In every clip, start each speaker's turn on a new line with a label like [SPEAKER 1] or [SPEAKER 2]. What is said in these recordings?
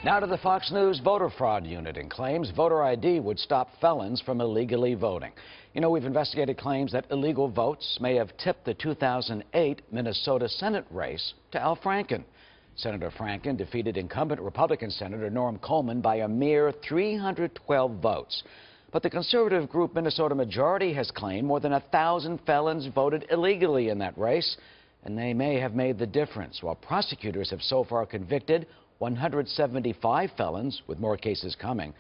[SPEAKER 1] Now to the Fox News voter fraud unit and claims voter ID would stop felons from illegally voting. You know, we've investigated claims that illegal votes may have tipped the 2008 Minnesota Senate race to Al Franken. Senator Franken defeated incumbent Republican Senator Norm Coleman by a mere 312 votes. But the conservative group Minnesota Majority has claimed more than 1,000 felons voted illegally in that race, and they may have made the difference, while prosecutors have so far convicted 175 felons, with more cases coming.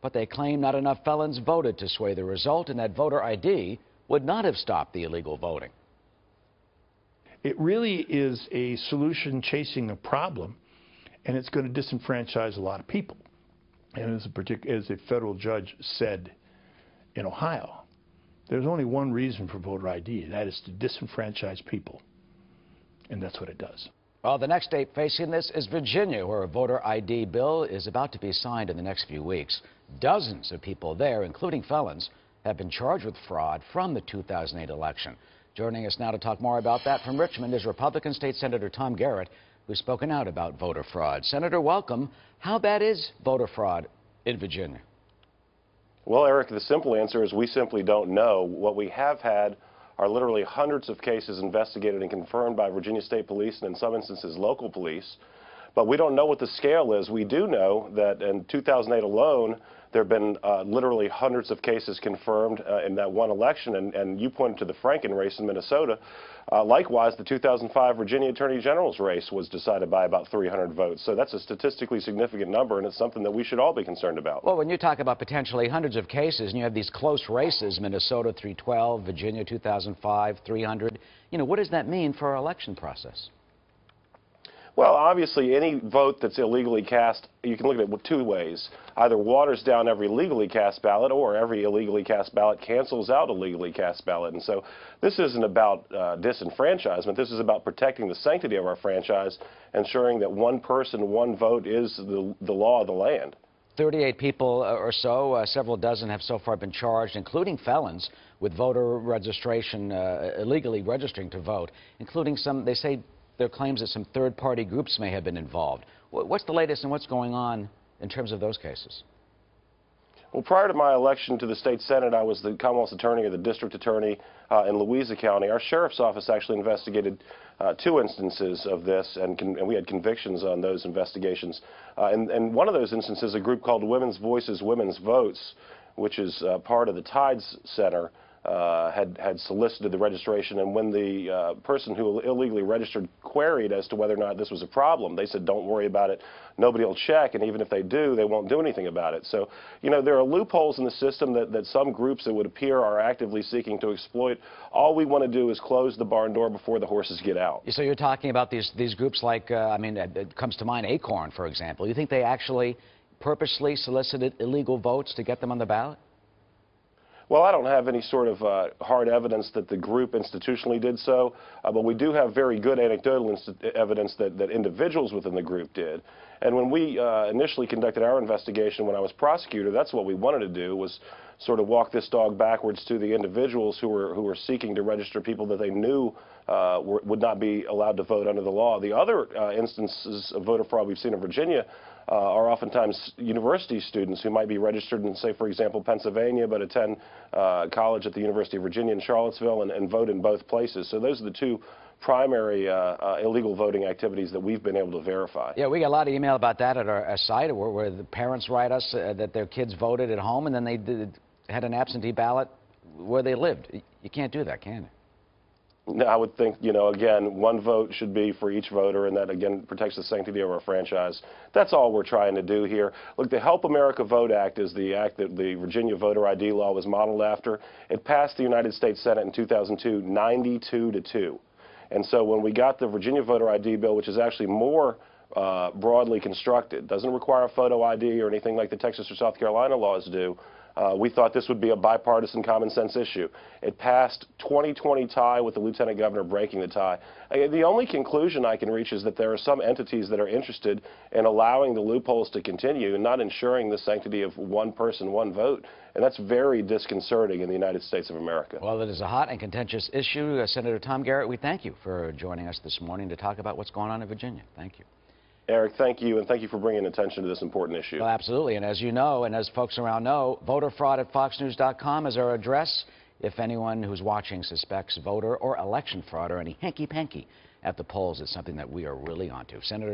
[SPEAKER 1] But they claim not enough felons voted to sway the result, and that voter ID would not have stopped the illegal voting.
[SPEAKER 2] It really is a solution chasing a problem, and it's going to disenfranchise a lot of people. And as a federal judge said in Ohio, there's only one reason for voter ID, and that is to disenfranchise people. And that's what it does.
[SPEAKER 1] Well, the next state facing this is Virginia, where a voter ID bill is about to be signed in the next few weeks. Dozens of people there, including felons, have been charged with fraud from the 2008 election. Joining us now to talk more about that from Richmond is Republican State Senator Tom Garrett, who's spoken out about voter fraud. Senator, welcome. How bad is voter fraud in Virginia?
[SPEAKER 3] Well, Eric, the simple answer is we simply don't know. What we have had are literally hundreds of cases investigated and confirmed by Virginia State Police and in some instances local police. But we don't know what the scale is. We do know that in 2008 alone, there have been literally hundreds of cases confirmed in that one election. And you pointed to the Franken race in Minnesota. Likewise, the 2005 Virginia Attorney General's race was decided by about 300 votes. So that's a statistically significant number, and it's something that we should all be concerned about.
[SPEAKER 1] Well, when you talk about potentially hundreds of cases and you have these close races, Minnesota 312, Virginia 2005, 300, you know, what does that mean for our election process?
[SPEAKER 3] Well, obviously, any vote that's illegally cast, you can look at it two ways. Either waters down every legally cast ballot, or every illegally cast ballot cancels out a legally cast ballot. And so this isn't about disenfranchisement. This is about protecting the sanctity of our franchise, ensuring that one person, one vote is the law of the land. 38
[SPEAKER 1] people or so, several dozen have so far been charged, including felons, with voter registration, illegally registering to vote, including some, they say, there are claims that some third-party groups may have been involved. What's the latest and what's going on in terms of those cases?
[SPEAKER 3] Well, prior to my election to the state senate, I was the Commonwealth's attorney or the district attorney in Louisa County. Our sheriff's office actually investigated two instances of this, and we had convictions on those investigations. And one of those instances, a group called Women's Voices, Women's Votes, which is part of the Tides Center, had solicited the registration, and when the person who illegally registered queried as to whether or not this was a problem, they said, don't worry about it, nobody will check, and even if they do, they won't do anything about it. So, you know, there are loopholes in the system that some groups that would appear are actively seeking to exploit. All we want to do is close the barn door before the horses get out.
[SPEAKER 1] So you're talking about these groups like, I mean, it comes to mind Acorn, for example. You think they actually purposely solicited illegal votes to get them on the ballot?
[SPEAKER 3] Well, I don't have any sort of hard evidence that the group institutionally did so, but we do have very good anecdotal evidence that individuals within the group did. And when we initially conducted our investigation when I was prosecutor, that's what we wanted to do, was sort of walk this dog backwards to the individuals who were seeking to register people that they knew would not be allowed to vote under the law. The other instances of voter fraud we've seen in Virginia are oftentimes university students who might be registered in, say, for example, Pennsylvania, but attend college at the University of Virginia in Charlottesville and vote in both places. So those are the two primary illegal voting activities that we've been able to verify.
[SPEAKER 1] Yeah, we get a lot of email about that at our site where the parents write us that their kids voted at home and then they had an absentee ballot where they lived. You can't do that, can you?
[SPEAKER 3] No, I would think, you know, again, one vote should be for each voter, and that, again, protects the sanctity of our franchise. That's all we're trying to do here. Look, the Help America Vote Act is the act that the Virginia voter ID law was modeled after. It passed the United States Senate in 2002, 92-2. And so when we got the Virginia voter ID bill, which is actually more broadly constructed, doesn't require a photo ID or anything like the Texas or South Carolina laws do, we thought this would be a bipartisan common sense issue. It passed 20-20 tie with the lieutenant governor breaking the tie. The only conclusion I can reach is that there are some entities that are interested in allowing the loopholes to continue and not ensuring the sanctity of one person, one vote. And that's very disconcerting in the United States of America.
[SPEAKER 1] Well, it is a hot and contentious issue. Senator Tom Garrett, we thank you for joining us this morning to talk about what's going on in Virginia. Thank you.
[SPEAKER 3] Eric, thank you, and thank you for bringing attention to this important issue.
[SPEAKER 1] Well, absolutely, and as you know, and as folks around know, voterfraud@foxnews.com is our address. If anyone who's watching suspects voter or election fraud or any hanky-panky at the polls, it's something that we are really onto. Senator